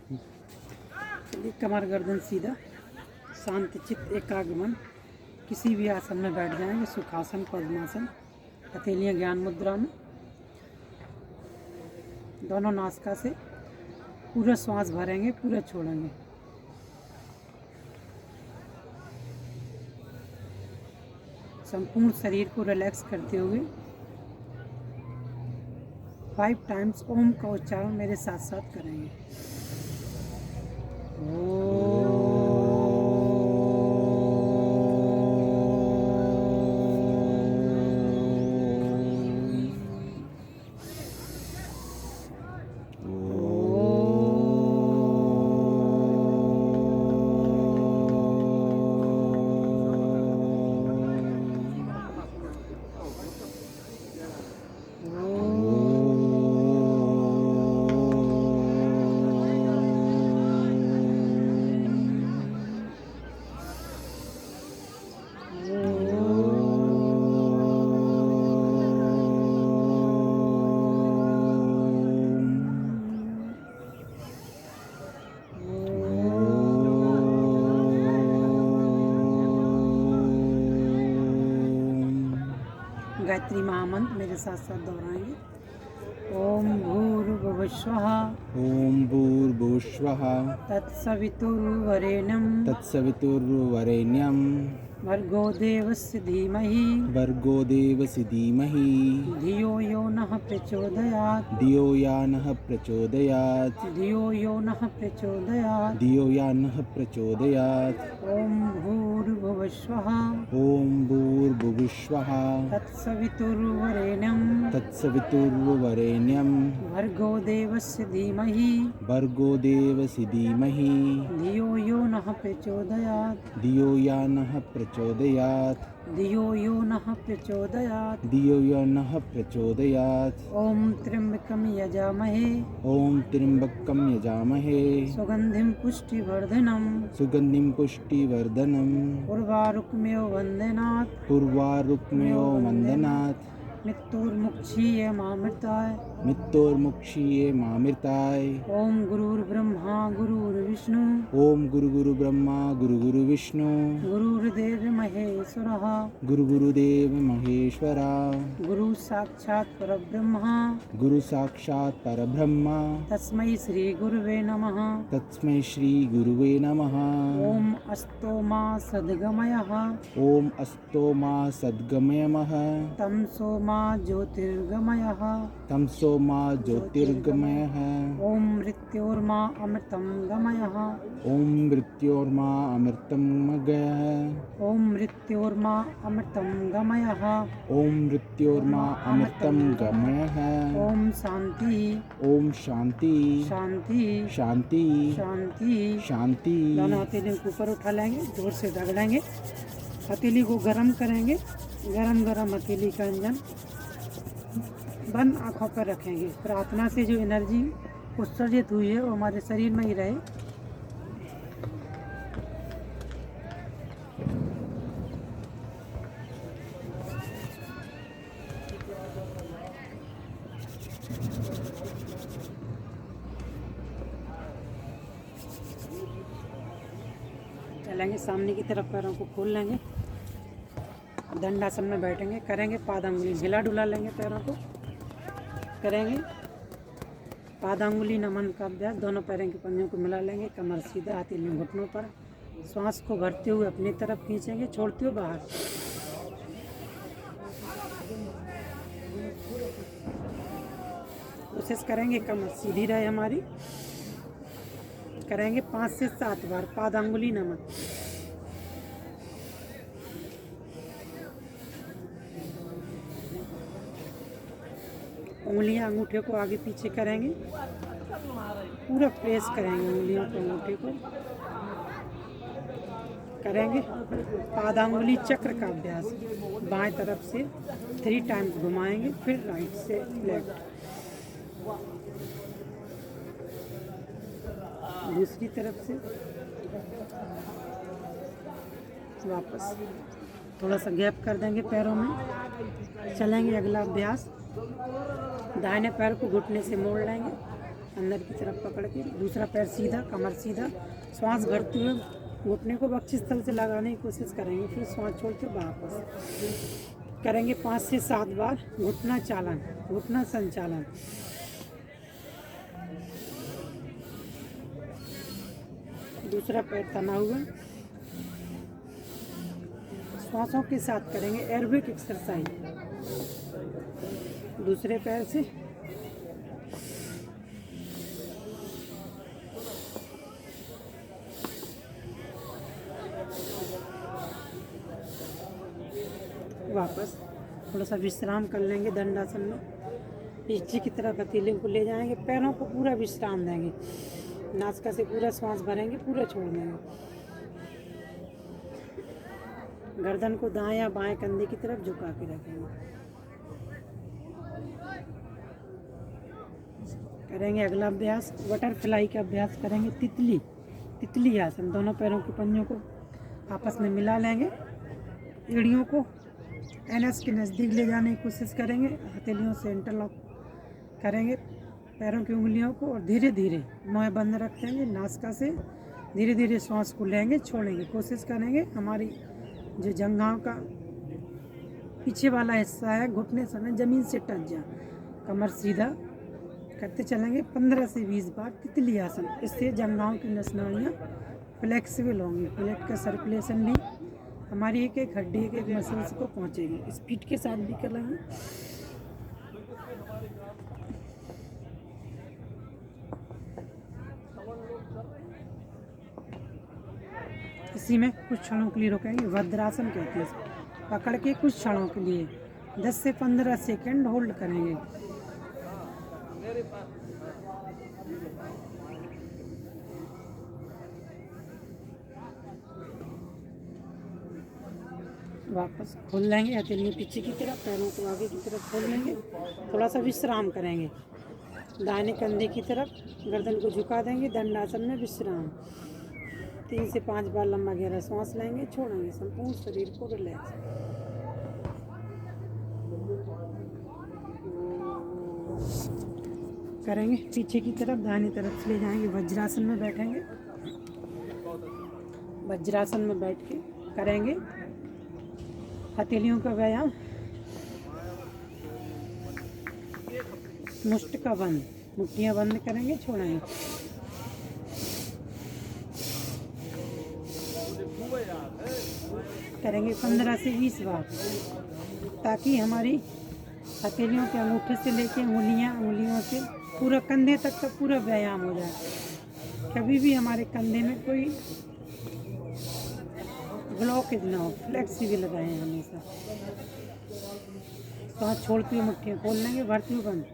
चलिए, कमर गर्दन सीधा, शांति चित्त एकाग्र मन, किसी भी आसन में बैठ जाएंगे, सुखासन, पद्मासन, हथेलियाँ ज्ञान मुद्रा में। दोनों नासिका से पूरा श्वास भरेंगे, पूरा छोड़ेंगे। संपूर्ण शरीर को रिलैक्स करते हुए 5 टाइम्स ओम का उच्चारण मेरे साथ साथ करेंगे। गायत्री महामंत्र मेरे साथ साथ दोहराएंगे। ओम भूर्भुवः स्वः, ओम भूर्भुवः तत्सवितुर्वरेण्यं तत्सवितुर्वरेण्यं भर्गो देवस्य धीमहि भर्गो देवस्य धीमहि धियो यो नः प्रचोदयात् धियो या नः प्रचोदयात् धियो यो नः प्रचोदयात्। धियो या नः प्रचोदयात्। ओम भूर्भुवः स्वः, ओम भूर्भुवः तत्सवितुर्वरेण्यं तत्सवितुर्वरेण्यं भर्गो देवस्य धीमहि भर्गो देवस्य धीमहि धियो यो नः प्रचोदयात् धियो या नः प्रचोदयात् धियो यो नः प्रचोदयात्। धियो या नः प्रचोदयात्। ओम त्र्यंबकं यजामहे ओम त्र्यंबकं यजामहे सुगंधिं पुष्टिवर्धनम् सुगंधिं पुष्टिवर्धनम् उर्वारुकमेव वंदनात् पूर्वारुक्मयो वंदनात् मृत्युर्मुक्षीयमामृताय। मृत्योर्मुक्षीये मामृताय। ओम गुरुर्ब्रह्मा गुरुर्विष्णु ओम गुरु ब्रह्मा गुरु विष्णु गुरुर्देव महेश्वरः गुरुदेव महेश्वरा गुरु साक्षात् परब्रह्मा गुरु साक्षात् परब्रह्म तस्मै श्री गुरुवे नमः। तस्मै श्री गुरुवे नमः। ओम अस्तो मा सद्गमयः ओम अस्तो मा सद्गमयः तमसो मा ज्योतिर्गमयः तमसो मा ज्योतिर्गमयः। ओम मृत्योर्मा अमृतं गमयः ओम मृत्योर्मा अमृतं गयः। ओम मृत्योर्मा अमृतं गमयः। ओम मृत्योर्मा अमृतं गमयः। ओम शांति ओम शांति शांति शांति शांति। शांति। दोनों हथेलियों को ऊपर उठा लेंगे, जोर से रगड़ेंगे, हथेली को गर्म करेंगे। गरम गरम हथेली का इंजन बंद आँखों पर रखेंगे। प्रार्थना से जो एनर्जी उत्सर्जित हुई है वो हमारे शरीर में ही रहे। चलेंगे सामने की तरफ, पैरों को खोल लेंगे, दंडासन में बैठेंगे, करेंगे पादांगुली हिला डुला लेंगे, पैरों को करेंगे पादांगुली नमन का अभ्यास। दोनों पैरों के पंजों को मिला लेंगे, कमर सीधा, हथेलियों घुटनों पर। श्वास को भरते हुए अपनी तरफ खींचेंगे, छोड़ते हुए बाहर। कोशिश करेंगे कमर सीधी रहे हमारी। करेंगे 5 से 7 बार पादांगुली नमन। उंगलियां अंगूठे को आगे पीछे करेंगे, पूरा प्रेस करेंगे उंगलियों को, अंगूठे को करेंगे पादांगुली चक्र का अभ्यास। बाएं तरफ से 3 टाइम्स घुमाएंगे, फिर राइट से लेफ्ट। दूसरी तरफ से वापस, थोड़ा सा गैप कर देंगे पैरों में। चलेंगे अगला अभ्यास। दाहिने पैर को घुटने से मोड़ लेंगे, अंदर की तरफ पकड़ के, दूसरा पैर सीधा, कमर सीधा, श्वास भरते हुए घुटने को वक्षस्थल से लगाने की कोशिश करेंगे। फिर श्वास छोड़ते हुए वापस करेंगे 5 से 7 बार घुटना चालन, घुटना संचालन। दूसरा पैर तना हुआ, श्वासों के साथ करेंगे एरोबिक एक्सरसाइज। दूसरे पैर से वापस थोड़ा सा विश्राम कर लेंगे दंडासन में। पीछे की तरफ हथेलियों को ले जाएंगे, पैरों को पूरा विश्राम देंगे, नासिका से पूरा श्वास भरेंगे, पूरा छोड़ देंगे। गर्दन को दाएं या बाएं कंधे की तरफ झुका के रखेंगे। करेंगे अगला अभ्यास, बटरफ्लाई का अभ्यास करेंगे। तितली, तितली आसन। दोनों पैरों के पंजों को आपस में मिला लेंगे, एड़ियों को एनएस के नज़दीक ले जाने की कोशिश करेंगे, हथेलियों से इंटरलॉक करेंगे पैरों की उंगलियों को और धीरे धीरे मुंह बंद रखेंगे, नासिका से धीरे धीरे श्वास को लेंगे, छोड़ेंगे। कोशिश करेंगे हमारी जो जंघाओं का पीछे वाला हिस्सा है, घुटने समय ज़मीन से टच जाए, कमर सीधा करते चलेंगे 15 से 20 बार तितली आसन। इससे जंघाओं की नसनालियाँ फ्लेक्सिबल होंगी, ब्लड का सर्कुलेशन भी हमारी एक एक हड्डी, एक एक मसल्स को पहुँचेगी। स्पीड के साथ भी करेंगे। इसी में कुछ क्षणों के लिए रुकेंगे, वज्रासन कहते हैं इसको। पकड़ के कुछ क्षणों के लिए 10 से 15 सेकंड होल्ड करेंगे। वापस खोल लेंगे हथेलियाँ पीछे की तरफ, पैरों को आगे की तरफ खोल लेंगे। थोड़ा सा विश्राम करेंगे, दाहिने कंधे की तरफ गर्दन को झुका देंगे, दंडासन में विश्राम। 3 से 5 बार लंबा गहरा सांस लेंगे, छोड़ेंगे, संपूर्ण शरीर को रिलैक्स करेंगे। पीछे की तरफ दाहिनी तरफ से ले जाएंगे, वज्रासन में बैठेंगे। वज्रासन में बैठ के करेंगे हथेलियों का व्यायाम, मुष्ट का बंद, मुट्ठियाँ बंद करेंगे, छोड़ेंगे। करेंगे 15 से 20 बार, ताकि हमारी हथेलियों के अंगूठे से लेके उंगलियों से पूरा कंधे तक का पूरा व्यायाम हो जाए। कभी भी हमारे कंधे में कोई ब्लॉकेज ना हो, फ्लेक्सिबल रहें हमेशा। सांस छोड़ते हुए मुट्ठियाँ खोल लेंगे, भरते हुए बंद।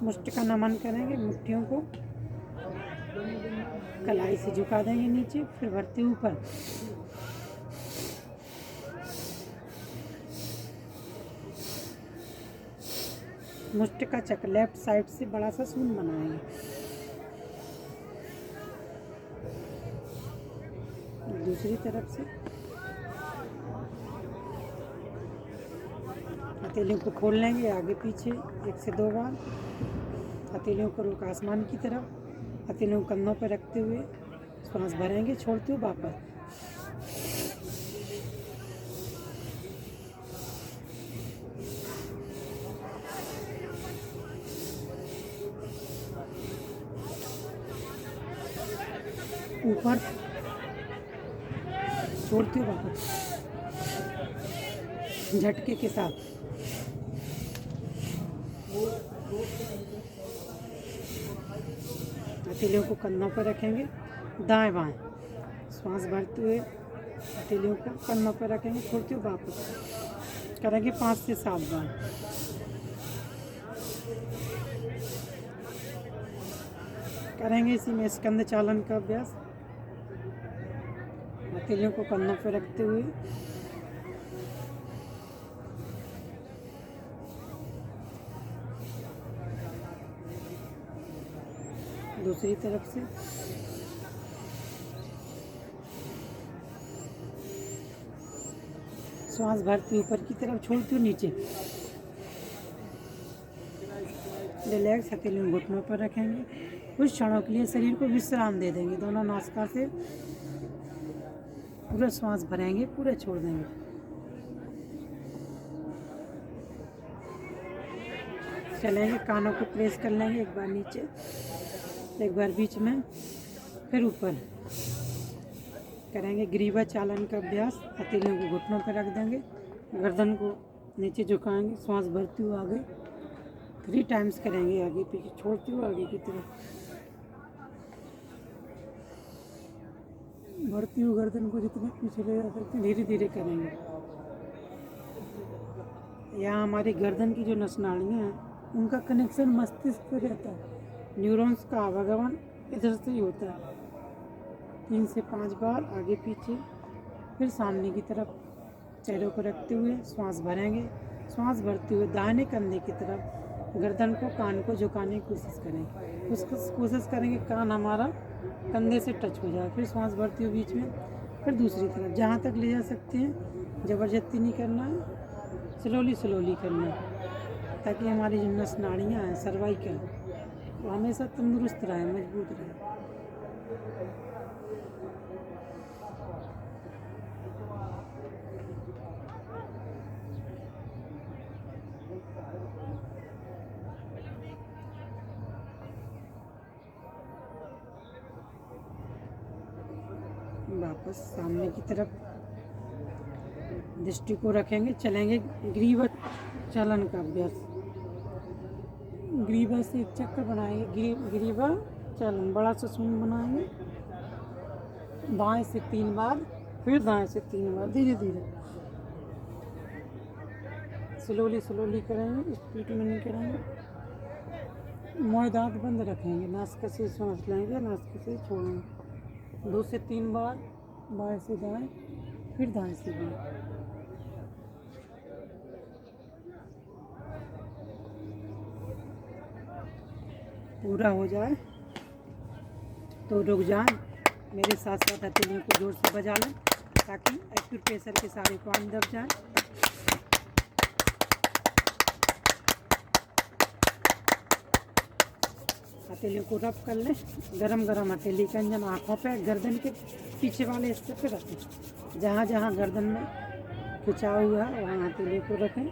मुष्ट का नमन करेंगे, मुट्ठियों को कलाई से झुका देंगे नीचे, फिर भरते ऊपर। मुष्ट का चक्र लेफ्ट साइड से बड़ा सा शून्य बनाएंगे। दूसरी तरफ से हथेलियों को खोल लेंगे आगे पीछे 1 से 2 बार। हथेलियों को रुख आसमान की तरफ, हथेलियों को कंधों पर रखते हुए श्वास भरेंगे, छोड़ते हुए वापस। ऊपर छोड़ते हुए वापस झटके के साथ। हथेलियों को कंधों पर रखेंगे, दाएं बाएं श्वास भरते हुए हथेलियों को कंधों पर रखेंगे, छोड़ते हुए वापस करेंगे 5 से 7 बार। करेंगे इसी में स्कंद चालन का अभ्यास। हथेलियों को कंधों पर रखते हुए दूसरी तरफ से श्वास भरते ऊपर की तरफ, छोड़ते हुए नीचे। रिलैक्स। हथेलियों घुटनों पर रखेंगे। कुछ क्षणों के लिए शरीर को विश्राम दे देंगे। दोनों नासिका से पूरा श्वास भरेंगे, पूरा छोड़ देंगे। चलेंगे, कानों को प्रेस कर लेंगे, एक बार नीचे, एक बार बीच में, फिर ऊपर। करेंगे ग्रीवा चालन का अभ्यास। हथेलियों को घुटनों पर रख देंगे, गर्दन को नीचे झुकाएंगे, श्वास भरते हुए आगे 3 टाइम्स करेंगे, आगे पीछे छोड़ते हुए आगे की तरफ, भरती हुई गर्दन को जितने पीछे ले जा सकते हैं धीरे धीरे करेंगे। यहाँ हमारी गर्दन की जो नसनाड़ियाँ हैं उनका कनेक्शन मस्तिष्क से रहता है। न्यूरॉन्स का आवागमन इधर से ही होता है। 3 से 5 बार आगे पीछे, फिर सामने की तरफ चेहरे को रखते हुए श्वास भरेंगे। श्वास भरते हुए दाहिने कंधे की तरफ गर्दन को, कान को झुकाने की कोशिश करेंगे। कोशिश करेंगे कान हमारा कंधे से टच हो जाए। फिर श्वास भरते हुए बीच में, फिर दूसरी तरफ, जहाँ तक ले जा सकते हैं। ज़बरदस्ती नहीं करना है, स्लोली करना है, ताकि हमारी जो नस नाड़ियाँ हैं, सर्वाइकल, वो हमेशा तंदुरुस्त रहे, मजबूत रहे। वापस सामने की तरफ दृष्टि को रखेंगे। चलेंगे ग्रीवा चालन का अभ्यास। ग्रीवा से एक चक्कर बनाएंगे, ग्रीवा चालन, बड़ा सा शून्य बनाएंगे। बाएं से 3 बार, फिर दाएं से 3 बार, धीरे धीरे, स्लोली करेंगे, स्पीड में नहीं करेंगे। मुंह दांत बंद रखेंगे, नासिका से सांस लेंगे, नासिका से छोड़ेंगे। 2 से 3 बार, बाएं से दाएं, फिर दाएं से बाएं। पूरा हो जाए तो रुक जाएं, मेरे साथ साथ हथेलियों को जोर से बजा लें, ताकि एक्यूप्रेशर के सारे पॉइंट दब जाएं। हथेलियों को रब कर लें, गरम हथेली का अंजन आँखों पे, गर्दन के पीछे वाले हिस्से पे रखें। जहाँ गर्दन में खिंचाव हुआ है वहाँ हथेली को रखें।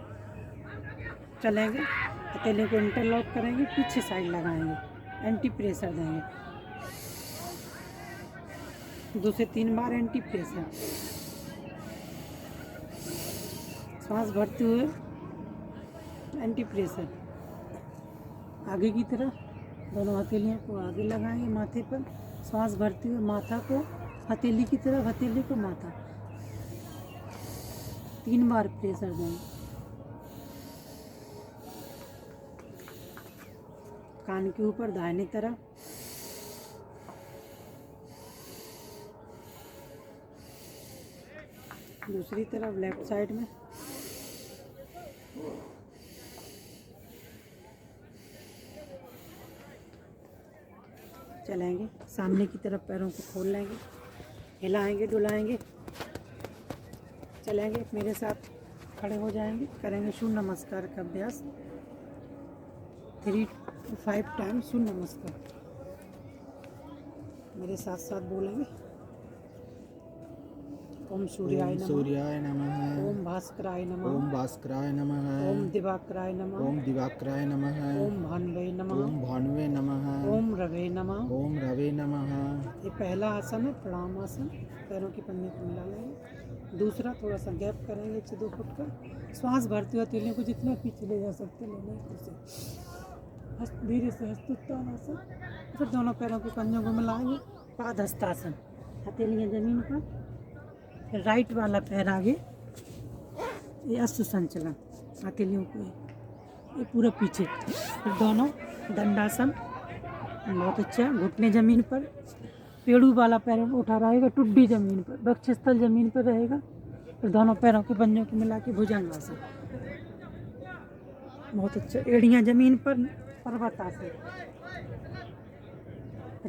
चलेंगे, हथेली को इंटरलॉक करेंगे, पीछे साइड लगाएंगे, एंटी प्रेशर देंगे। 2 से 3 बार एंटी प्रेशर। श्वास भरते हुए एंटी प्रेशर। आगे की तरफ दोनों हथेलियों को आगे लगाएंगे माथे पर। श्वास भरते हुए माथा को हथेली की तरफ, हथेली को माथा, 3 बार प्रेशर देंगे। कान के ऊपर दाहिनी तरफ, दूसरी तरफ लेफ्ट साइड में। चलेंगे, सामने की तरफ पैरों को खोल लेंगे, हिलाएंगे, डुलाएंगे। चलेंगे, मेरे साथ खड़े हो जाएंगे, करेंगे सूर्य नमस्कार का अभ्यास। 3 to 5 टाइम्स सूर्य नमस्कार। मेरे साथ साथ बोलेंगे, ओम सूर्याय नमः, ओम भास्कराय नमः, ओम भास्कराय नमः, ओम दिवाकराय नमः, ओम दिवाकराय नमः, ओम भानुवे नमः, ओम भानुवे नमः, ओम रवे नमः, ओम रवे नमः। ये पहला आसन है, प्रणाम आसन। पैरों के पंजे को मिला लेंगे। दूसरा, थोड़ा सा गैप करेंगे 1 से 2 फुट का। श्वास भरते हुए हथेलियों को जितना पीछे ले जा सकते लेना है। धीरे से हस्तोत्थान आसन। फिर दोनों पैरों के पंजों को मिलाएंगे, पाद हस्तासन, हथेलियाँ जमीन पर, फिर राइट वाला पैर आगे, ये अश्व संचलन, हथेलियों को ये पूरा पीछे। फिर दोनों दंडासन, बहुत अच्छा। घुटने जमीन पर, पेड़ू वाला पैर उठा रहेगा, टुड्डी जमीन पर, वक्षस्थल जमीन पर रहेगा। फिर दोनों पैरों के पंजों को मिला के भुजंगासन, बहुत अच्छा। एड़ियाँ जमीन पर, पर्वतासन।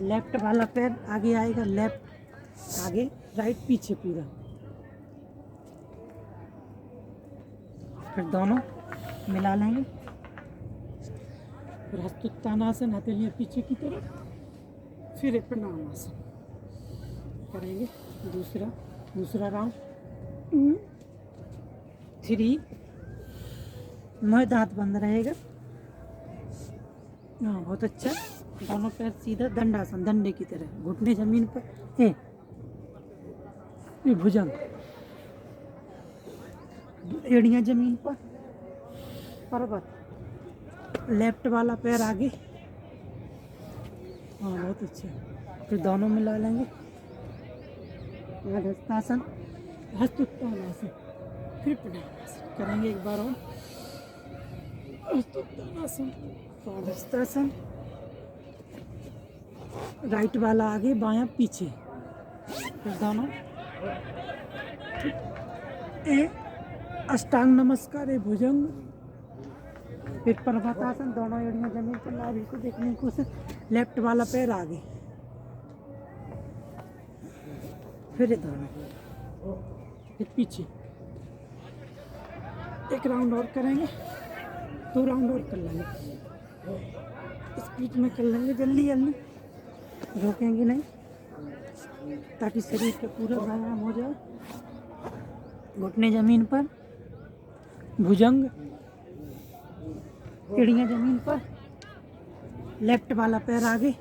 लेफ्ट वाला पैर आगे आएगा, लेफ्ट आगे, राइट पीछे पूरा। फिर दोनों मिला लेंगे, फिर हस्तोत्थानासन, हथेलियाँ पीछे की तरफ, फिर प्रणामासन करेंगे। दूसरा राउंड 2 3। मुँह दांत बंद रहेगा। हाँ, बहुत अच्छा। दोनों पैर सीधा दंडासन, डंडे की तरह, घुटने जमीन पर, ये भुजंग, एड़ियाँ जमीन पर, पर्वत, लेफ्ट वाला पैर आगे। हाँ, बहुत अच्छा। फिर दोनों मिला लेंगे। हस्तासन, हस्तोत्थानासन, फिर प्रणामासन करेंगे एक बार और। हस्तोत्थानासन, हस्तासन, राइट वाला आगे, बायां पीछे, फिर दोनों अष्टांग नमस्कार, भुजंग, फिर पर्वतासन, दोनों एड़ियाँ जमीन पर, नाभि को देखने की कोशिश, लेफ्ट वाला पैर आगे, फिर ये दोनों, फिर पीछे। एक राउंड और करेंगे, 2 राउंड और कर लेंगे, स्पीड में कर लेंगे, जल्दी जल्दी, रोकेंगे नहीं ताकि शरीर का पूरा व्यायाम हो जाए। घुटने जमीन पर, भुजंग, एड़ियाँ जमीन पर, लेफ्ट वाला पैर आगे,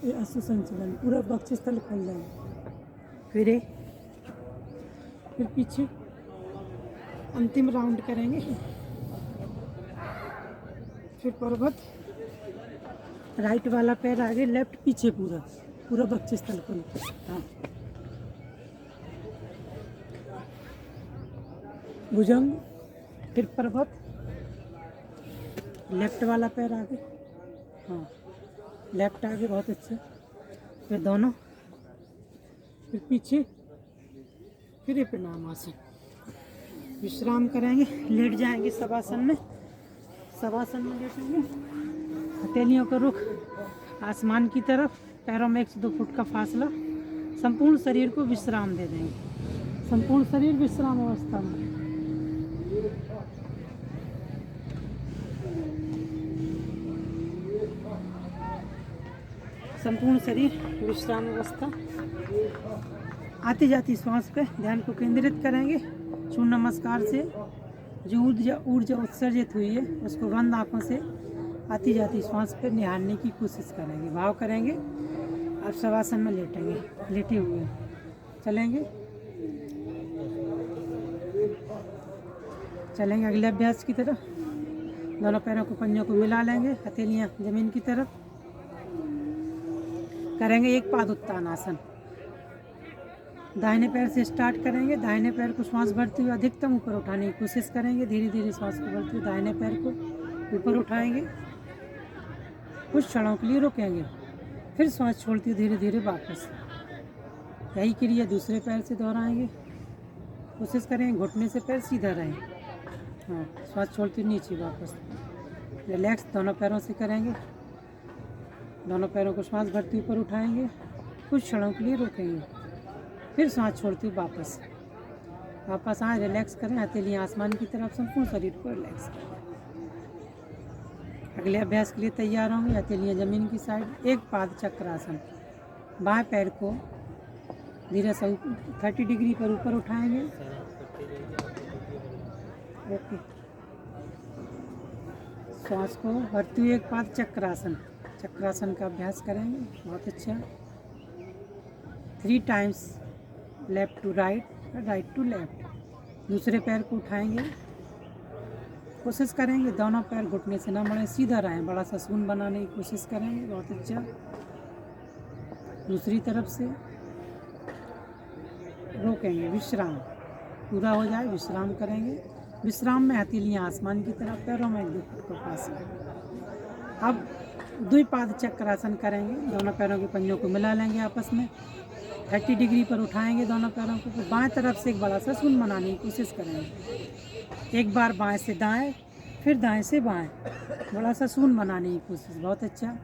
ये अश्व संचलन, पूरा वक्षस्थल खोल जाएगा। फिर पीछे। अंतिम राउंड करेंगे। फिर पर्वत, राइट वाला पैर आगे, लेफ्ट पीछे, पूरा वक्षस्थल खोल। हाँ, भुजंग, फिर पर्वत, लेफ्ट वाला पैर आगे, हाँ, लेफ्ट आगे, बहुत अच्छा। फिर दोनों, फिर पीछे, फिर ये प्रणामासन। विश्राम करेंगे, लेट जाएंगे शवासन में। शवासन में लेटेंगे, हथेलियों का रुख आसमान की तरफ, पैरों में 1 से 2 फुट का फासला, संपूर्ण शरीर को विश्राम दे देंगे। संपूर्ण शरीर विश्राम अवस्था में। संपूर्ण शरीर विश्राम अवस्था। आती जाती श्वास पे ध्यान को केंद्रित करेंगे। सूर्य नमस्कार से जो ऊर्जा उत्सर्जित हुई है उसको बंद आँखों से आती जाती श्वास पे निहारने की कोशिश करेंगे, भाव करेंगे। आप शवासन में लेटेंगे, लेटे हुए चलेंगे अगले अभ्यास की तरफ। दोनों पैरों को पंजों को मिला लेंगे, हथेलियाँ जमीन की तरफ करेंगे। एक पाद उत्तान आसन। दाहिने पैर से स्टार्ट करेंगे। दाहिने पैर को श्वास भरते हुए अधिकतम ऊपर उठाने की कोशिश करेंगे। धीरे धीरे श्वास को भरते हुए दाहिने पैर को ऊपर उठाएंगे, कुछ क्षणों के लिए रुकेंगे, फिर श्वास छोड़ते हुए धीरे धीरे वापस। यही क्रिया दूसरे पैर से दोहराएंगे। कोशिश करेंगे घुटने से पैर सीधा रहे। हाँ, श्वास छोड़ते हुए नीचे वापस। रिलैक्स दोनों पैरों से करेंगे। दोनों पैरों को श्वास भरते ऊपर उठाएंगे, कुछ क्षणों के लिए रोकेंगे, फिर सांस छोड़ते हुए वापस आए। रिलैक्स करें, हथेलियाँ आसमान की तरफ, संपूर्ण शरीर को रिलैक्स करें। अगले अभ्यास के लिए तैयार होंगे। हथेलियाँ जमीन की साइड, एक पाद चक्रासन। बाएं पैर को धीरे से 30 डिग्री पर ऊपर उठाएंगे। ओके, श्वास को भरते हुए एक पाद चक्रासन का अभ्यास करेंगे। बहुत अच्छा। 3 times left to right, right to left. दूसरे पैर को उठाएंगे। कोशिश करेंगे दोनों पैर घुटने से ना मुड़े, सीधा रहें। बड़ा सा शून्य बनाने की कोशिश करेंगे। बहुत अच्छा। दूसरी तरफ से रोकेंगे, विश्राम पूरा हो जाए, विश्राम करेंगे। विश्राम में हथेलियाँ आसमान की तरफ, पैरों में 1-2 फुट का फासला। अब द्विपाद चक्रासन करेंगे। दोनों पैरों के पंजों को मिला लेंगे आपस में, 30 डिग्री पर उठाएंगे दोनों पैरों को। फिर बाएं तरफ से एक बड़ा सा शून्य बनाने की कोशिश करेंगे। एक बार बाएं से दाएं, फिर दाएं से बाएं, बड़ा सा शून्य बनाने की कोशिश। बहुत अच्छा।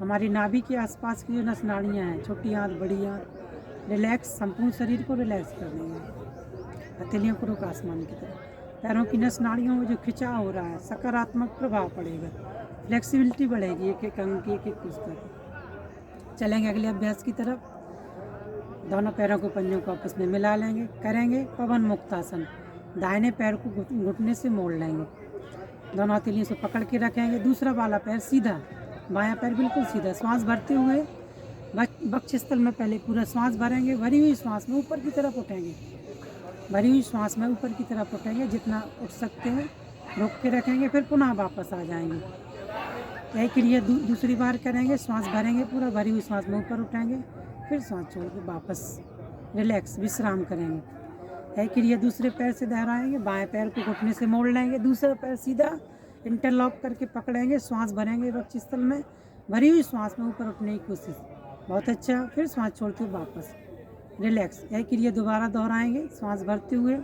हमारी नाभि के आसपास की जो नस नाड़ियाँ हैं, छोटी आंत बड़ी आंत, रिलैक्स, संपूर्ण शरीर को रिलैक्स कर देंगे। हथेलियों को रुख आसमान की तरफ। पैरों की नस नाड़ियों में जो खिंचाव हो रहा है, सकारात्मक प्रभाव पड़ेगा। फ्लेक्सिबिलिटी बढ़ेगी, एक एक अंग की एक एक पुस्तक। चलेंगे अगले अभ्यास की तरफ। दोनों पैरों को पंजों को आपस में मिला लेंगे, करेंगे पवन मुक्तासन। दाहिने पैर को घुटने से मोड़ लेंगे, दोनों हथेलियों से पकड़ के रखेंगे, दूसरा वाला पैर सीधा, बायां पैर बिल्कुल सीधा। श्वास भरते हुए वक्षस्थल में पहले पूरा श्वास भरेंगे, भरी हुई श्वास में ऊपर की तरफ उठेंगे, भरी हुई श्वास में ऊपर की तरफ उठेंगे, जितना उठ सकते हैं रोक के रखेंगे, फिर पुनः वापस आ जाएंगे। यही क्रिया दूसरी बार करेंगे। श्वास भरेंगे पूरा, भरी हुई श्वास में ऊपर उठाएंगे, फिर सांस छोड़ के वापस रिलैक्स विश्राम करेंगे। यही क्रिया दूसरे पैर से दोहराएंगे। बाएं पैर को घुटने से मोड़ लेंगे, दूसरा पैर सीधा इंटरलॉक करके पकड़ेंगे, श्वास भरेंगे वक्षस्थल में, भरी हुई श्वास में ऊपर उठने की कोशिश। बहुत अच्छा। फिर सांस छोड़ते हुए वापस रिलैक्स। यही क्रिया दोबारा दोहराएंगे। श्वास भरते हुए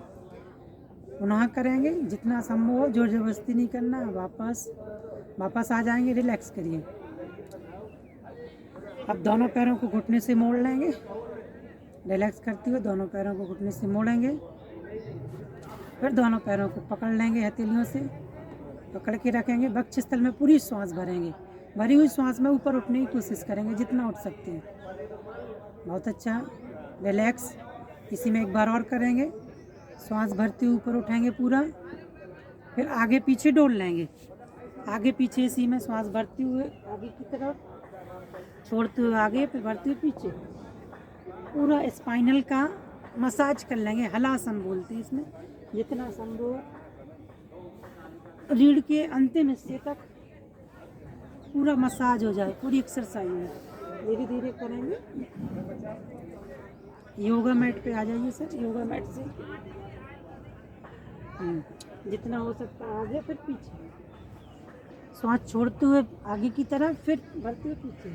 पुनः करेंगे, जितना संभव हो, जोर जबरदस्ती नहीं करना। वापस आ जाएंगे, रिलैक्स करिए। अब दोनों पैरों को घुटने से मोड़ लेंगे, रिलैक्स करते हुए दोनों पैरों को घुटने से मोड़ेंगे, फिर दोनों पैरों को पकड़ लेंगे, हथेलियों से पकड़ के रखेंगे, वक्षस्थल में पूरी श्वास भरेंगे, भरी हुई श्वास में ऊपर उठने की कोशिश करेंगे, जितना उठ सकते हैं। बहुत अच्छा। रिलैक्स। इसी में एक बार और करेंगे। श्वास भरते हुए ऊपर उठाएंगे पूरा, फिर आगे पीछे डोल लेंगे, आगे पीछे इसी में श्वास भरते हुए आगे की तरफ, छोड़ते हुए आगे, फिर भरते हुए पीछे। पूरा स्पाइनल का मसाज कर लेंगे, हलासन बोलते हैं इसमें। जितना संभव रीढ़ के अंतिम हिस्से तक पूरा मसाज हो जाए, पूरी एक्सरसाइज में धीरे धीरे करेंगे। योगा मैट पे आ जाइए सर, योगा मैट से जितना हो सकता है आगे, फिर पीछे। श्वास छोड़ते हुए आगे की तरफ, फिर भरते हुए पीछे।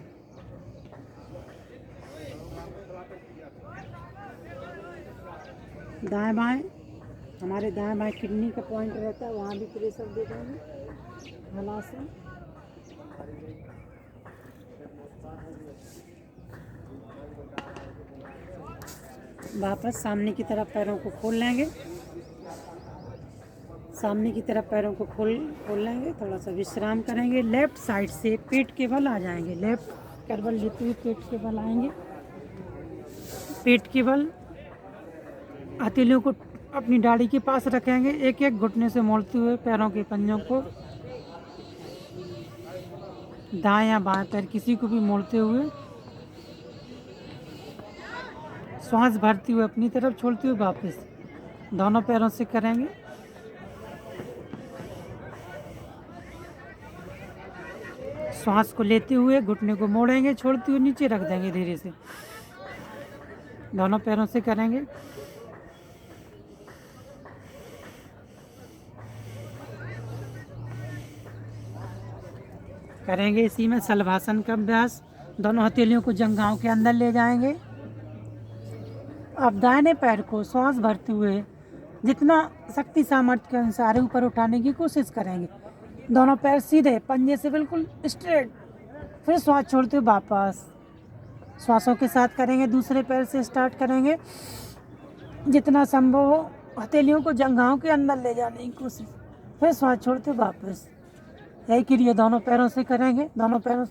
दाएं बाएं, हमारे दाएं बाएं किडनी का पॉइंट रहता है, वहाँ भी प्रेशर दे देंगे हलासन। वापस सामने की तरफ पैरों को खोल लेंगे, सामने की तरफ पैरों को खोल लेंगे, थोड़ा सा विश्राम करेंगे। लेफ्ट साइड से पेट के बल आ जाएंगे, लेफ्ट करवल लेते हुए पेट के बल आएंगे, पेट के बल हथेलियों को अपनी दाढ़ी के पास रखेंगे, एक एक घुटने से मोड़ते हुए पैरों के पंजों को, दाएं या बाएं पैर किसी को भी मोड़ते हुए, श्वास भरते हुए अपनी तरफ, छोड़ते हुए वापस। दोनों पैरों से करेंगे। श्वास को लेते हुए घुटने को मोड़ेंगे, छोड़ते हुए नीचे रख देंगे धीरे से। दोनों पैरों से करेंगे। करेंगे इसी में शलभासन का अभ्यास। दोनों हथेलियों को जंघाओं के अंदर ले जाएंगे। अब दाहिने पैर को श्वास भरते हुए जितना शक्ति सामर्थ्य के अनुसार ऊपर उठाने की कोशिश करेंगे। दोनों पैर सीधे, पंजे से बिल्कुल स्ट्रेट। फिर श्वास छोड़ते हुए वापस श्वासों के साथ करेंगे। दूसरे पैर से स्टार्ट करेंगे, जितना संभव हो हथेलियों को जंघाओं के अंदर ले जाने की कोशिश, फिर श्वास छोड़ते हुए वापस। यही क्रिया दोनों पैरों से करेंगे। दोनों पैरों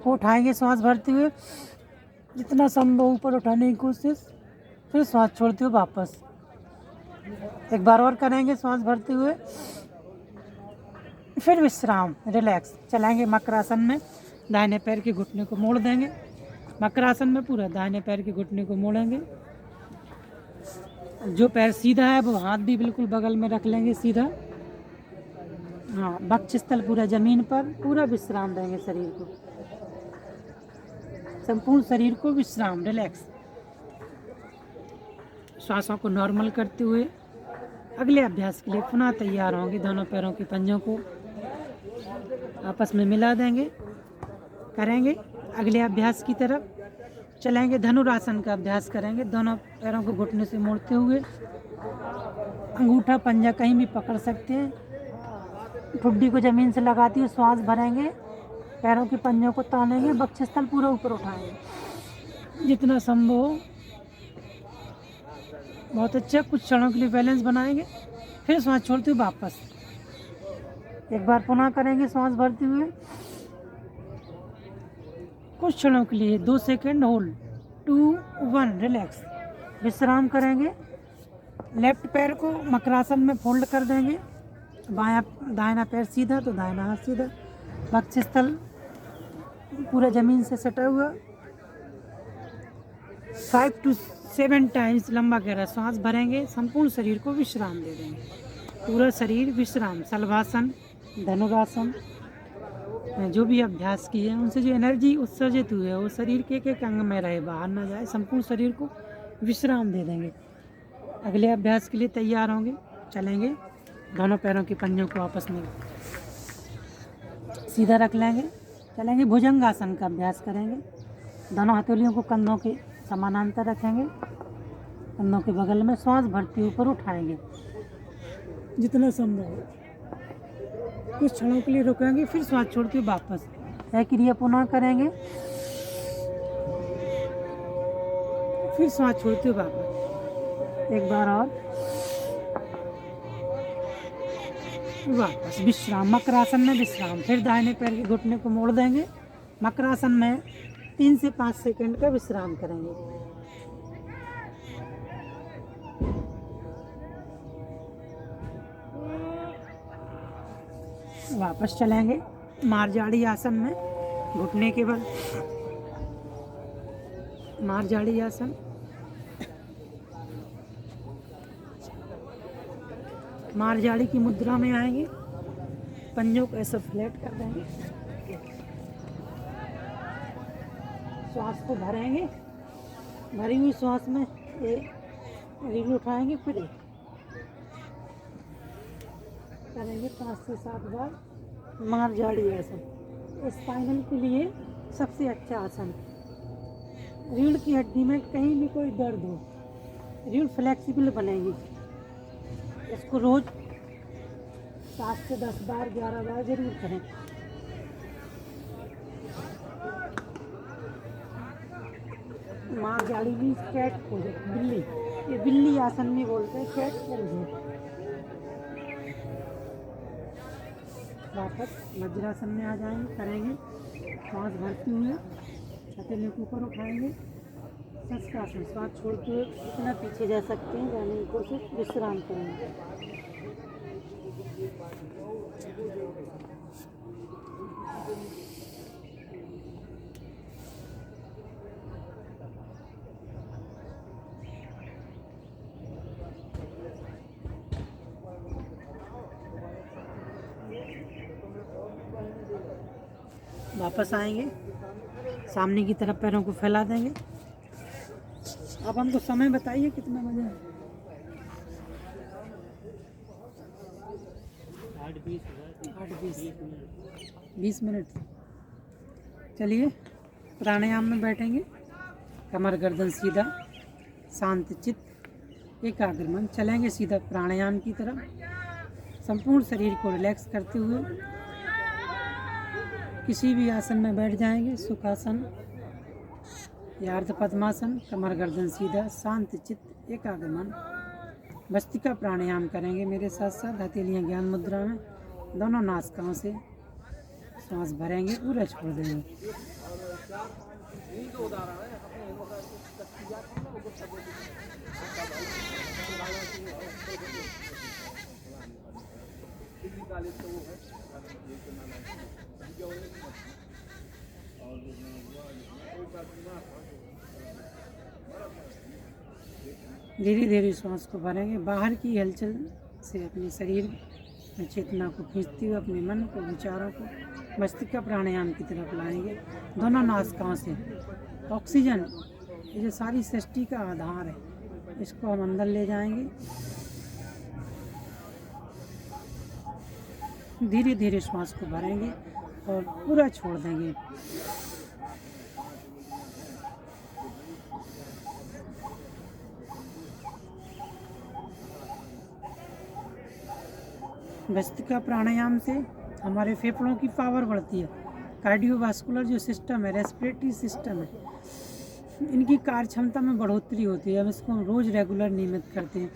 को उठाएंगे श्वास भरते हुए, जितना संभव ऊपर उठाने की कोशिश, फिर श्वास छोड़ते हुए वापस। एक बार और करेंगे श्वास भरते हुए, फिर विश्राम, रिलैक्स। चलाएंगे मकरासन में। दाहिने पैर के घुटने को मोड़ देंगे। मकरासन में पूरा दाहिने पैर के घुटने को मोड़ेंगे। जो पैर सीधा है वो हाथ भी बिल्कुल बगल में रख लेंगे सीधा। हाँ, वक्षस्थल पूरा जमीन पर, पूरा विश्राम देंगे शरीर को, संपूर्ण शरीर को विश्राम, रिलैक्स। श्वासों को नॉर्मल करते हुए अगले अभ्यास के लिए पुनः तैयार होंगे। दोनों पैरों के पंजों को आपस में मिला देंगे। करेंगे अगले अभ्यास की तरफ। चलेंगे धनुरासन का अभ्यास करेंगे। दोनों पैरों को घुटने से मोड़ते हुए, अंगूठा पंजा कहीं भी पकड़ सकते हैं। ठुड्डी को जमीन से लगाती हुए श्वास भरेंगे, पैरों के पंजों को तानेंगे, वक्षस्थल पूरा ऊपर उठाएंगे जितना संभव हो। बहुत अच्छा। कुछ क्षणों के लिए बैलेंस बनाएंगे, फिर श्वास छोड़ते हुए वापस। एक बार पुनः करेंगे सांस भरते हुए। कुछ क्षणों के लिए 2 सेकंड होल्ड, 2 1 रिलैक्स। विश्राम करेंगे। लेफ्ट पैर को मकरासन में फोल्ड कर देंगे। बायां दाहिना पैर सीधा तो दाहिना हाथ सीधा, वक्षस्थल पूरा जमीन से सटा हुआ। 5 to 7 टाइम्स लंबा गहरा सांस भरेंगे। संपूर्ण शरीर को विश्राम दे देंगे, पूरा शरीर विश्राम। शलभासन, धनुरासन में जो भी अभ्यास किए हैं उनसे जो एनर्जी उत्सर्जित हुई है वो शरीर के एक अंग में रहे, बाहर ना जाए। संपूर्ण शरीर को विश्राम दे देंगे। अगले अभ्यास के लिए तैयार होंगे, चलेंगे। दोनों पैरों के पंजों को आपस में सीधा रख लेंगे, चलेंगे। भुजंगासन का अभ्यास करेंगे। दोनों हथेलियों को कंधों के समानांतर रखेंगे, कंधों के बगल में। सांस भरते ऊपर उठाएंगे जितना संभव हो। कुछ क्षणों के लिए रुकेंगे, फिर सांस छोड़ते वापस। यह क्रिया पुनः करेंगे, फिर सांस छोड़ते वापस। एक बार और वापस विश्राम। मकरासन में विश्राम। फिर दाहिने पैर के घुटने को मोड़ देंगे। मकरासन में 3 से 5 सेकंड का विश्राम करेंगे। वापस चलेंगे मारजाड़ी आसन में, घुटने के बल मारजाड़ी आसन। मारजाड़ी की मुद्रा में आएंगे, पंजों को ऐसा फ्लैट कर देंगे। श्वास को भरेंगे, भरी हुई श्वास में एक रीढ़ उठाएंगे, फिर एक करेंगे 5 से 7 बार मारजाड़ी आसन। स्पाइनल के लिए सबसे अच्छा आसन। रीढ़ की हड्डी में कहीं भी कोई दर्द हो, रीढ़ फ्लेक्सिबल बनेगी। इसको रोज 7 से 10 बार 11 बार जरूर करें। मारजाड़ी भी कैट पोज, बिल्ली, ये बिल्ली आसन भी बोलते हैं, कैट पोज है। वापस वज्रासन में आ जाएंगे, करेंगे। सांस भरते हुए हथेलियों को ऊपर उठाएंगे। शस्त्रासन, सांस छोड़ते हुए जितना पीछे जा सकते हैं जाने की कोशिश। विश्राम करेंगे। वापस आएंगे, सामने की तरफ पैरों को फैला देंगे। अब हमको समय बताइए कितना बजे है? 20 मिनट। चलिए प्राणायाम में बैठेंगे। कमर गर्दन सीधा, शांत चित्त, एकाग्र मन। चलेंगे सीधा प्राणायाम की तरफ। संपूर्ण शरीर को रिलैक्स करते हुए किसी भी आसन में बैठ जाएंगे। सुखासन या अर्ध पद्मासन। कमर गर्दन सीधा, शांत चित्त, एकाग्र मन। भस्त्रिका प्राणायाम करेंगे मेरे साथ साथ। हथेलियाँ ज्ञान मुद्रा में, दोनों नासिकाओं से सांस भरेंगे, पूरा छोड़ देंगे। धीरे धीरे श्वास को भरेंगे। बाहर की हलचल से अपने शरीर में चेतना को खींचते हुए अपने मन को, विचारों को भस्त्रिका प्राणायाम की तरफ लाएंगे। दोनों नासिकाओं से ऑक्सीजन, ये जो सारी सृष्टि का आधार है, इसको हम अंदर ले जाएंगे। धीरे धीरे श्वास को भरेंगे और पूरा छोड़ देंगे। भस्त्रिका प्राणायाम से हमारे फेफड़ों की पावर बढ़ती है। कार्डियोवास्कुलर जो सिस्टम है, रेस्पिरेटरी सिस्टम है, इनकी कार्य क्षमता में बढ़ोतरी होती है। हम इसको रोज़ रेगुलर नियमित करते हैं।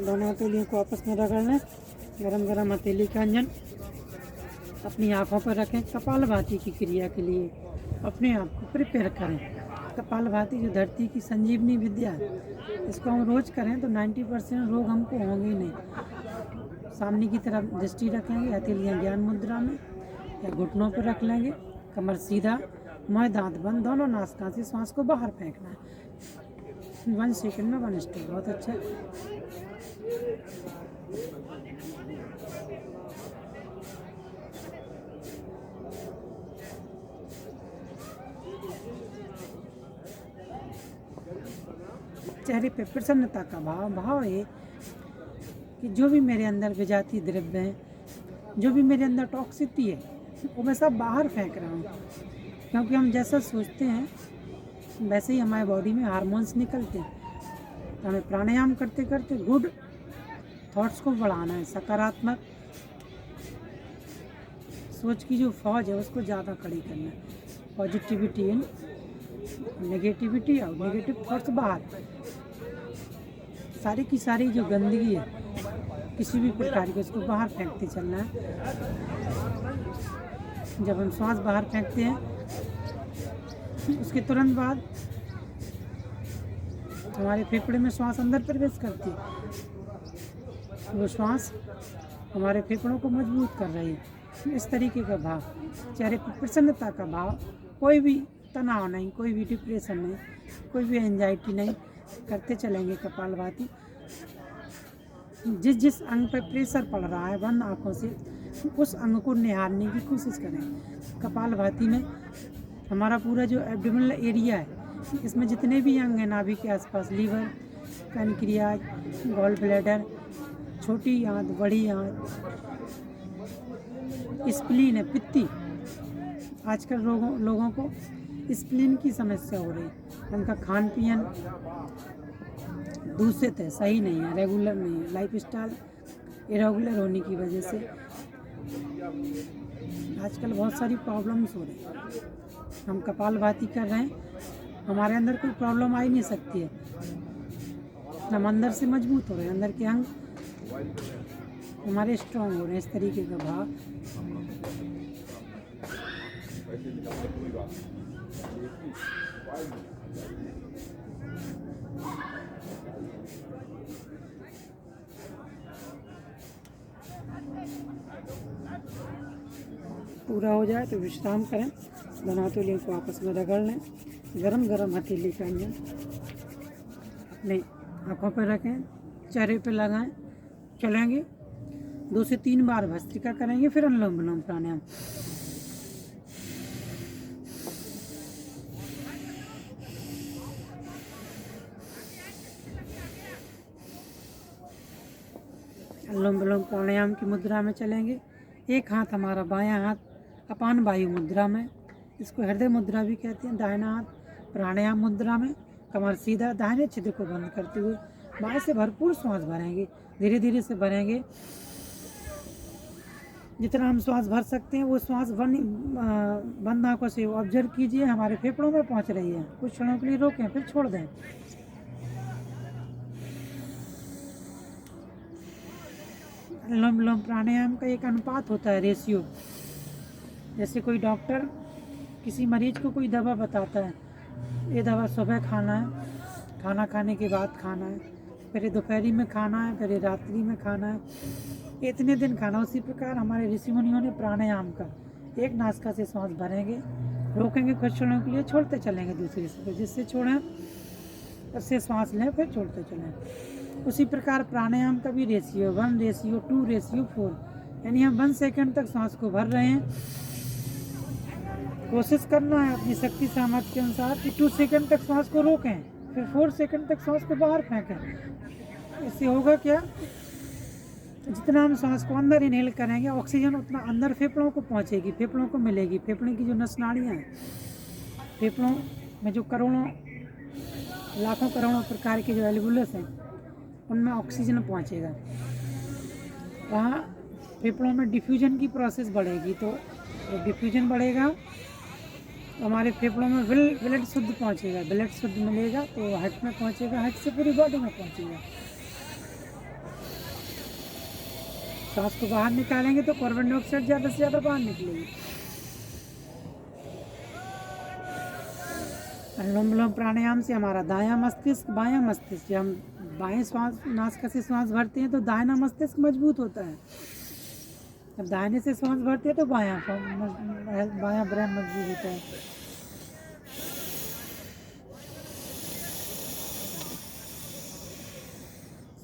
दोनों हथेलियों को आपस में रगड़ लें। गरम गरम हथेली का अंजन अपनी आँखों पर रखें। कपालभाति की क्रिया के लिए अपने आप को प्रिपेयर करें। कपालभाति जो धरती की संजीवनी विद्या है, इसको हम रोज़ करें तो 90% रोग हमको होंगे ही नहीं। सामने की तरफ दृष्टि रखेंगे, हथेलियाँ ज्ञान मुद्रा में या घुटनों पर रख लेंगे। कमर सीधा, मुँह दांत बंद, दोनों नासिका से श्वास को बाहर फेंकना है। 1 सेकंड में 1 स्टेप। बहुत अच्छा। चेहरे पे प्रसन्नता का भाव है कि जो भी मेरे अंदर विजातीय द्रव्य हैं, जो भी मेरे अंदर टॉक्सिटी है, वो मैं सब बाहर फेंक रहा हूँ। क्योंकि हम जैसा सोचते हैं वैसे ही हमारे बॉडी में हार्मोन्स निकलते हैं। तो हमें प्राणायाम करते करते गुड थॉट्स को बढ़ाना है। सकारात्मक सोच की जो फौज है उसको ज़्यादा खड़ी करना है। पॉजिटिविटी इन, नेगेटिविटी और नेगेटिव थॉट्स बाहर। सारी की सारी जो गंदगी है किसी भी प्रकार की, उसको बाहर फेंकते चलना है। जब हम श्वास बाहर फेंकते हैं उसके तुरंत बाद हमारे फेफड़े में श्वास अंदर प्रवेश करती है। वो श्वास हमारे फेफड़ों को मजबूत कर रही है। इस तरीके का भाव, चेहरे पर प्रसन्नता का भाव, कोई भी तनाव नहीं, कोई भी डिप्रेशन नहीं, कोई भी एंजाइटी नहीं, करते चलेंगे कपालभाति। जिस जिस अंग पर प्रेशर पड़ रहा है बंद आँखों से उस अंग को निहारने की कोशिश करें। कपालभाति में हमारा पूरा जो एब्डोमिनल एरिया है, इसमें जितने भी अंग हैं नाभि के आसपास, लीवर, पैनक्रियाज, गॉल ब्लैडर, छोटी आंत, बड़ी आंत, स्प्लीन है, पित्ती। आजकल लोगों को स्प्लीन की समस्या हो रही है। उनका खान पीन दूषित है, सही नहीं है, रेगुलर नहीं है, लाइफस्टाइल इरेगुलर होने की वजह से आजकल बहुत सारी प्रॉब्लम्स हो रही है। हम कपालभाति कर रहे हैं, हमारे अंदर कोई प्रॉब्लम आ ही नहीं सकती है। हम अंदर से मजबूत हो रहे हैं, अंदर के अंग हमारे स्ट्रांग हो रहे हैं। इस तरीके का भाव। पूरा हो जाए तो विश्राम करें। दोनों हथेलियों को आपस में रगड़ लें। गरम गरम हथेली का अंजन अपने आँखों पर रखें, चेहरे पे लगाएं। चलेंगे 2 से 3 बार भस्त्रिका करेंगे, फिर अनुलोम विलोम प्राणायाम। अनुलोम विलोम प्राणायाम की मुद्रा में चलेंगे। एक हाथ हमारा बायां हाथ अपान वायु मुद्रा में, इसको हृदय मुद्रा भी कहते हैं। दाहिना हाथ प्राणायाम मुद्रा में, कमर सीधा, दाहिने छिद्र को बंद करते हुए बाएं से भरपूर श्वास भरेंगे। धीरे धीरे से भरेंगे। जितना हम श्वास भर सकते हैं वो श्वास बंद आंखों से ऑब्जर्व कीजिए, हमारे फेफड़ों में पहुंच रही है। कुछ क्षणों के लिए रोकें, फिर छोड़ दें। अनुलोम विलोम प्राणायाम का एक अनुपात होता है, रेशियो। जैसे कोई डॉक्टर किसी मरीज को कोई दवा बताता है, ये दवा सुबह खाना है, खाना खाने के बाद खाना है, फिर ये दोपहरी में खाना है, फिर ये रात्रि में खाना है, इतने दिन खाना। उसी प्रकार हमारे ऋषि मुनियों ने प्राणायाम का एक नासिका से श्वास भरेंगे, रोकेंगे कुछ क्षणों के लिए, छोड़ते चलेंगे दूसरे से। जिससे छोड़ें उससे श्वास लें, फिर छोड़ते चलें। उसी प्रकार प्राणायाम का भी रेशियो 1, रेशियो 2, रेशियो 4, यानी हम 1 सेकंड तक श्वास को भर रहे हैं। कोशिश करना है अपनी शक्ति सामर्थ्य के अनुसार कि 2 सेकंड तक श्वास को रोकें, फिर 4 सेकंड तक श्वास को बाहर फेंकें। इससे होगा क्या, जितना हम श्वास को अंदर इनहेल करेंगे ऑक्सीजन उतना अंदर फेफड़ों को पहुंचेगी, फेफड़ों को मिलेगी। फेफड़े की जो नस नाड़ियाँ हैं, फेफड़ों में जो करोड़ों लाखों करोड़ों प्रकार के जो एल्वुलस हैं उनमें ऑक्सीजन पहुंचेगा। वहाँ फेफड़ों में डिफ्यूजन की प्रोसेस बढ़ेगी, तो डिफ्यूजन बढ़ेगा तो हमारे फेफड़ों में ब्लड शुद्ध पहुंचेगा, ब्लड शुद्ध मिलेगा तो हार्ट में पहुंचेगा, हार्ट से पूरी बॉडी में पहुंचेगा। सांस को बाहर निकालेंगे तो कार्बन डाइऑक्साइड ज़्यादा से ज़्यादा बाहर निकलेगी। अनुलोम विलोम प्राणायाम से हमारा दायां मस्तिष्क बायां मस्तिष्क, जब हम बाएं श्वास नासिका से श्वास भरते हैं तो दाहिना मस्तिष्क मजबूत होता है, जब दाहिने से श्वास भरते हैं तो बायां ब्रेन मजबूत होता है।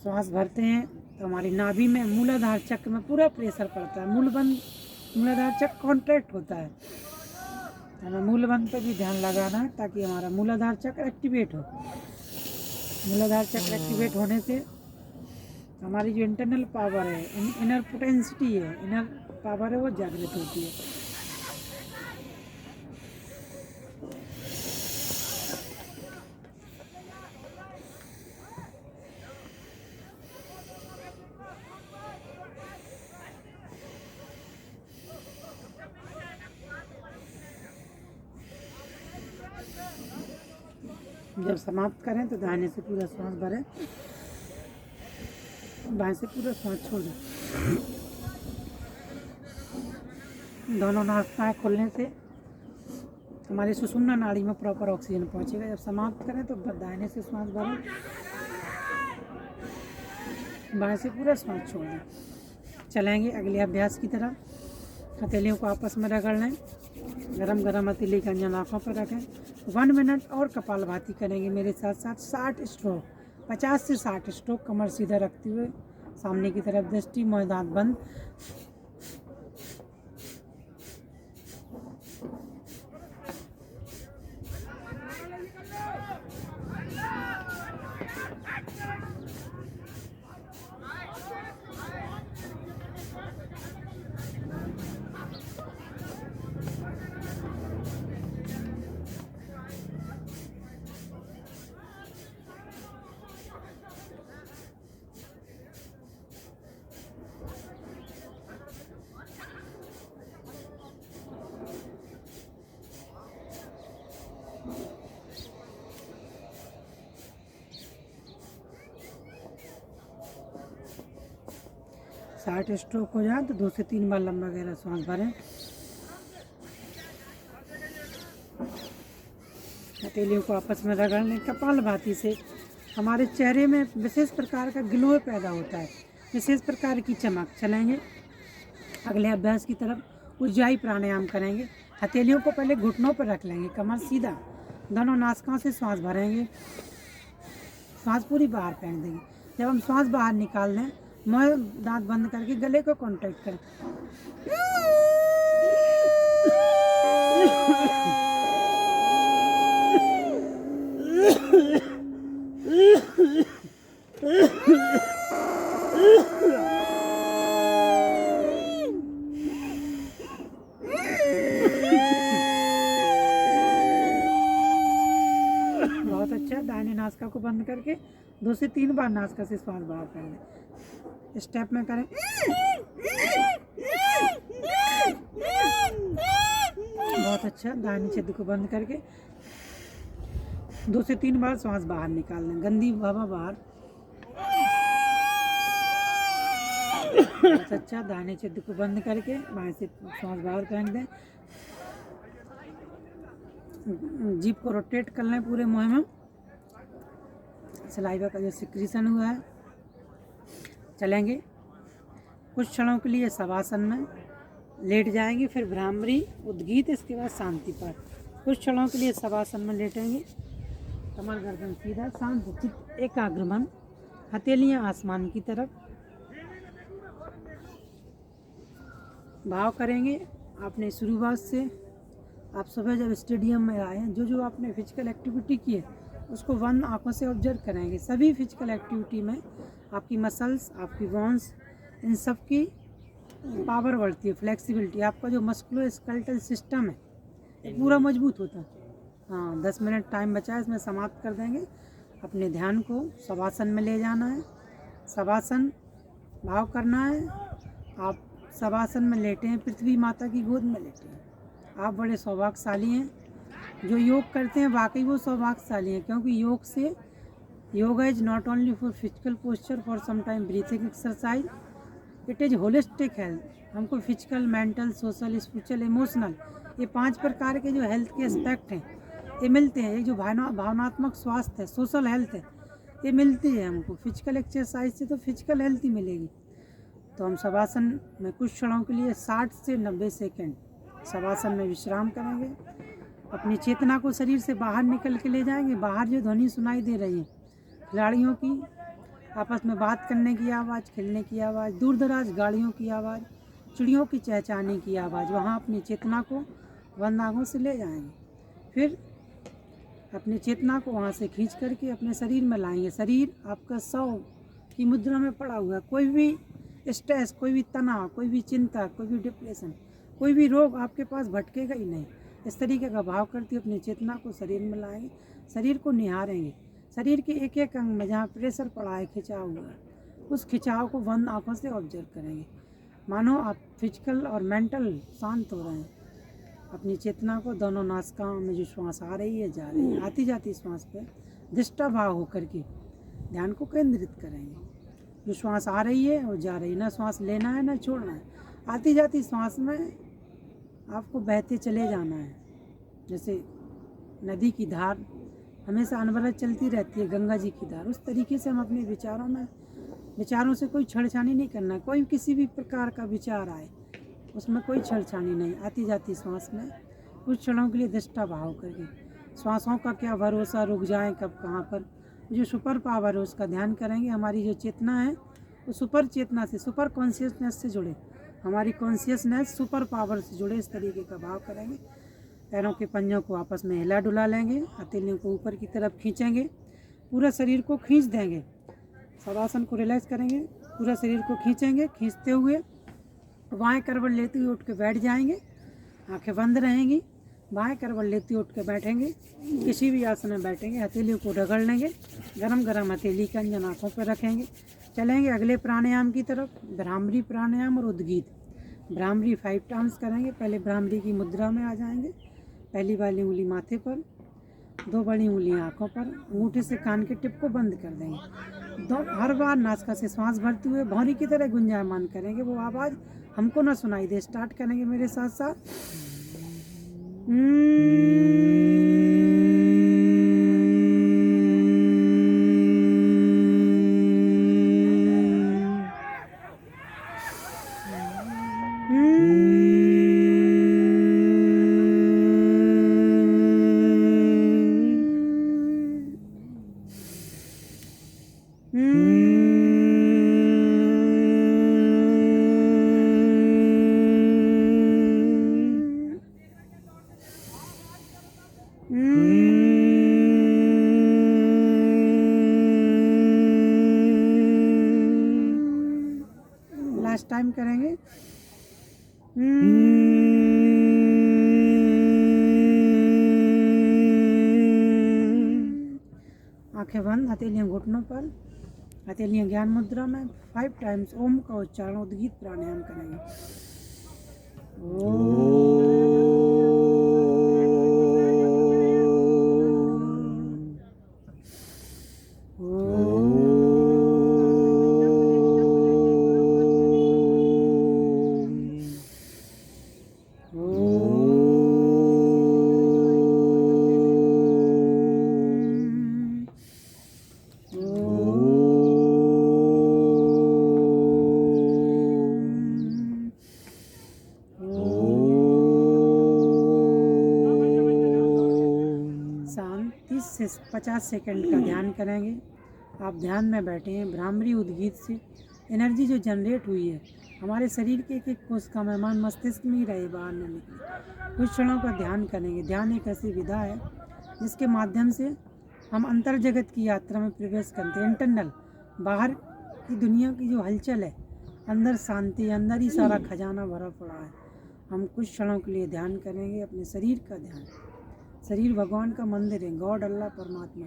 श्वास भरते हैं तो हमारी नाभि में मूलाधार चक्र में पूरा प्रेशर पड़ता है, मूलाधार चक्र कॉन्ट्रैक्ट होता है। हमें मूलबंध पर भी ध्यान लगाना है ताकि हमारा मूलाधार चक्र एक्टिवेट हो। मूलाधार चक्र एक्टिवेट होने से हमारी जो इंटरनल पावर है, इनर पोटेंसिटी है, इनर पावर है, वो जागृत होती है। जब समाप्त करें तो दाहिने से पूरा श्वास भरें, बाएं से पूरा श्वास छोड़ दें। दोनों नासिकाएं खुलने से हमारी सुषुम्ना नाड़ी में प्रॉपर ऑक्सीजन पहुंचेगा। जब समाप्त करें तो दाहिने से श्वास भरें, बाएं से पूरा श्वास छोड़ दें। चलेंगे अगले अभ्यास की तरफ। हथेलियों को आपस में रगड़ लें, गरम गरम हथेली का अंजन आँखों पर रखें। 1 मिनट और कपालभाति करेंगे मेरे साथ साथ। 60 स्ट्रोक, 50 से 60 स्ट्रोक, कमर सीधा रखते हुए सामने की तरफ दृष्टि, मुंह दांत बंद। साठ स्ट्रोक हो जाए तो 2 से 3 बार लंबा गहरा सांस भरें। हथेलियों को आपस में रगड़ लें। कपालभाति से हमारे चेहरे में विशेष प्रकार का ग्लो पैदा होता है, विशेष प्रकार की चमक। चलेंगे अगले अभ्यास की तरफ। उज्जाई प्राणायाम करेंगे। हथेलियों को पहले घुटनों पर रख लेंगे, कमर सीधा, दोनों नासिकाओं से श्वास भरेंगे, श्वास पूरी बाहर फेंक देंगे। जब हम श्वास बाहर निकाल दें, मुंह दांत बंद करके गले को कॉन्ट्रैक्ट करें। बहुत अच्छा। दाहिने नासिका को बंद करके 2 से 3 बार नासिका से श्वास बाहर फेंक दें। स्टेप में करें। बहुत अच्छा। दाहिने छिद्र को बंद करके 2 से 3 बार श्वास बाहर निकाल दें, गंदी हवा बाहर। बहुत अच्छा। दाहिने छिद्र को बंद करके बाएं से श्वास बाहर फेंक दें। जीभ को रोटेट कर लें पूरे मुंह में, सलाइवा का जो सिक्रीशन हुआ है। चलेंगे कुछ क्षणों के लिए शवासन में लेट जाएंगे, फिर भ्रामरी, उद्गीत, इसके बाद शांति पाठ। कुछ क्षणों के लिए शवासन में लेटेंगे, कमर गर्दन सीधा, शांत चित्त एकाग्र मन, हथेलियां आसमान की तरफ। भाव करेंगे आपने शुरुआत से। आप सुबह जब स्टेडियम में आए हैं, जो आपने फिजिकल एक्टिविटी की है उसको 1 आंखों से ऑब्जर्व करेंगे। सभी फिजिकल एक्टिविटी में आपकी मसल्स, आपकी बोन्स, इन सब की पावर बढ़ती है, फ्लेक्सिबिलिटी। आपका जो मस्कुलोस्केलेटल सिस्टम है ये पूरा मजबूत होता है। हाँ, 10 मिनट टाइम बचा है, इसमें समाप्त कर देंगे। अपने ध्यान को शवासन में ले जाना है। शवासन भाव करना है। आप शवासन में लेटे हैं, पृथ्वी माता की गोद में लेटे हैं। आप बड़े सौभाग्यशाली हैं। जो योग करते हैं वाकई वो सौभाग्यशाली हैं, क्योंकि योग से yoga is not only for physical posture, for some time breathing exercise, it is holistic health. हमको physical, mental, social, spiritual, emotional, ये 5 प्रकार के जो हेल्थ के एस्पेक्ट हैं ये मिलते हैं। ये जो भावनात्मक स्वास्थ्य है, सोशल हेल्थ है, ये मिलती है हमको। फिजिकल एक्सरसाइज से तो फिजिकल हेल्थ ही मिलेगी। तो हम शवासन में कुछ क्षणों के लिए 60 से 90 सेकंड शवासन में विश्राम करेंगे। अपनी चेतना को शरीर से बाहर निकल के ले जाएंगे। बाहर जो ध्वनि सुनाई दे रही है, खिलाड़ियों की आपस में बात करने की आवाज़, खेलने की आवाज़, दूर दराज गाड़ियों की आवाज़, चिड़ियों की चहचहाने की आवाज़, वहाँ अपनी चेतना को बंद आँखों से ले जाएंगे। फिर अपनी चेतना को वहाँ से खींच करके अपने शरीर में लाएंगे। शरीर आपका 100 की मुद्रा में पड़ा हुआ है। कोई भी स्ट्रेस, कोई भी तनाव, कोई भी चिंता, कोई भी डिप्रेशन, कोई भी रोग आपके पास भटकेगा ही नहीं। इस तरीके का भाव करते अपनी चेतना को शरीर में लाएंगे। शरीर को निहारेंगे। शरीर के एक एक अंग में जहाँ प्रेशर पड़ा है, खिंचाव हुआ है, उस खिंचाव को बंद आँखों से ऑब्जर्व करेंगे। मानो आप फिजिकल और मेंटल शांत हो रहे हैं। अपनी चेतना को दोनों नासिकाओं में जो श्वास आ रही है, जा रही है, आती जाती श्वास पे दृष्टा भाव होकर के ध्यान को केंद्रित करेंगे। जो श्वास आ रही है और जा रही है, ना श्वास लेना है ना छोड़ना है। आती जाती श्वास में आपको बहते चले जाना है। जैसे नदी की धार हमेशा अनवरत चलती रहती है, गंगा जी की धार, उस तरीके से हम अपने विचारों से कोई छेड़छानी नहीं करना है। कोई किसी भी प्रकार का विचार आए उसमें कोई छेड़छानी नहीं। आती जाती श्वास में कुछ क्षणों के लिए दृष्टा भाव करके श्वासों का क्या भरोसा, रुक जाए कब कहाँ पर। जो सुपर पावर है उसका ध्यान करेंगे। हमारी जो चेतना है वो सुपर चेतना से, सुपर कॉन्शियसनेस से जुड़े, हमारी कॉन्शियसनेस सुपर पावर से जुड़े, इस तरीके का भाव करेंगे। पैरों के पंजों को आपस में हिला डुला लेंगे। हथेलियों को ऊपर की तरफ खींचेंगे। पूरा शरीर को खींच देंगे। शवासन को रिलैक्स करेंगे। पूरा शरीर को खींचेंगे। खींचते हुए बाएं करवट लेते हुए उठ के बैठ जाएंगे। आंखें बंद रहेंगी। बाएं करवट लेते हुए उठ के बैठेंगे। किसी भी आसन में बैठेंगे। हथेलियों को रगड़ लेंगे। गरम गरम हथेली का अंजन आँखों पर रखेंगे। चलेंगे अगले प्राणायाम की तरफ, भ्रामरी प्राणायाम और उद्गीत। भ्रामरी 5 टाइम्स करेंगे। पहले भ्रामरी की मुद्रा में आ जाएंगे। पहली वाली उंगली माथे पर, 2 बड़ी उंगलियां आँखों पर, अंगूठे से कान के टिप को बंद कर देंगे। हर बार नासिका से सांस भरते हुए भौंरी की तरह गुंजायमान करेंगे। वो आवाज़ हमको ना सुनाई दे। स्टार्ट करेंगे मेरे साथ साथ। लास्ट टाइम करेंगे। आंखें बंद, हथेलियां घुटनों पर, हथेलियां ज्ञान मुद्रा में। 5 टाइम्स ओम का उच्चारण उद्गीत प्राणायाम करेंगे। शांत 30 से 50 सेकंड का ध्यान करेंगे। आप ध्यान में बैठे हैं। भ्रामरी उद्गीत से एनर्जी जो जनरेट हुई है हमारे शरीर के एक एक कोशिका में, मन मस्तिष्क में ही रहे, बाहर न निकले। कुछ क्षणों का ध्यान करेंगे। ध्यान एक ऐसी विधा है जिसके माध्यम से हम अंतर जगत की यात्रा में प्रवेश करते हैं। इंटरनल, बाहर की दुनिया की जो हलचल है, अंदर शांति, अंदर ही सारा खजाना भरा पड़ा है। हम कुछ क्षणों के लिए ध्यान करेंगे। अपने शरीर का ध्यान। शरीर भगवान का मंदिर है, गॉड, अल्लाह, परमात्मा,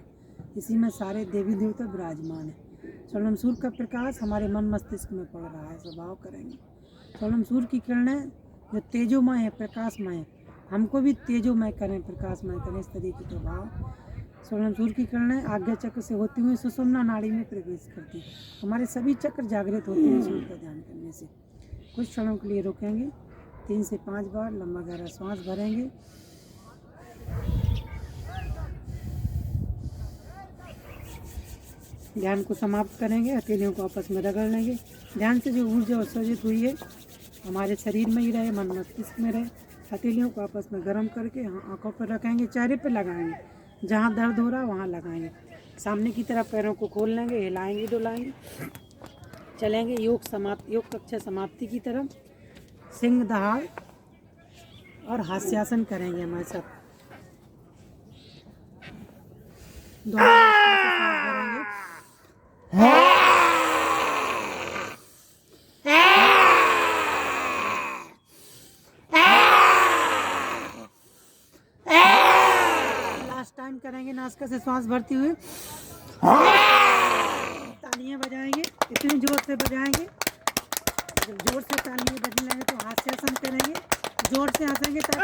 इसी में सारे देवी देवता विराजमान है। स्वर्णिम सूर्य का प्रकाश हमारे मन मस्तिष्क में पड़ रहा है। स्वभाव करेंगे। स्वर्णिम सूर्य की किरणें जो तेजोमय है, प्रकाशमय है, हमको भी तेजोमय करें, प्रकाशमय करें, इस तरीके का भाव। स्वर्णिम सूर्य की किरणें आज्ञा चक्र से होती हुई सुषुम्ना नाड़ी में प्रवेश करती है। हमारे सभी चक्र जागृत होते हैं सूर्य का ध्यान करने करने से। कुछ क्षणों के लिए रुकेंगे, 3 से 5 बार लंबा गहरा सांस भरेंगे। ध्यान को समाप्त करेंगे, हथेलियों को आपस में रगड़ लेंगे। ध्यान से जो ऊर्जा उत्सर्जित हुई है हमारे शरीर में ही रहे, मन मस्तिष्क में रहे। हथेलियों को आपस में गर्म करके आंखों पर रखेंगे, चेहरे पर लगाएंगे, जहाँ दर्द हो रहा है वहाँ लगाएंगे। सामने की तरफ पैरों को खोल लेंगे, हिलाएंगे डुलाएंगे, चलेंगे योग कक्षा समाप्ति की तरफ। सिंह दहाड़ और हास्यासन करेंगे हमारे साथ। दोनों रास्ते से सांस भरेंगे। लास्ट टाइम करेंगे नासिका से सांस भरते हुए। तालियां बजाएंगे, इतनी जोर से बजाएंगे, जब जोर से तालियां बजने लगे तो हास्यासन करेंगे, जोर से हंसेंगे ताकि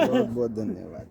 बहुत बहुत धन्यवाद।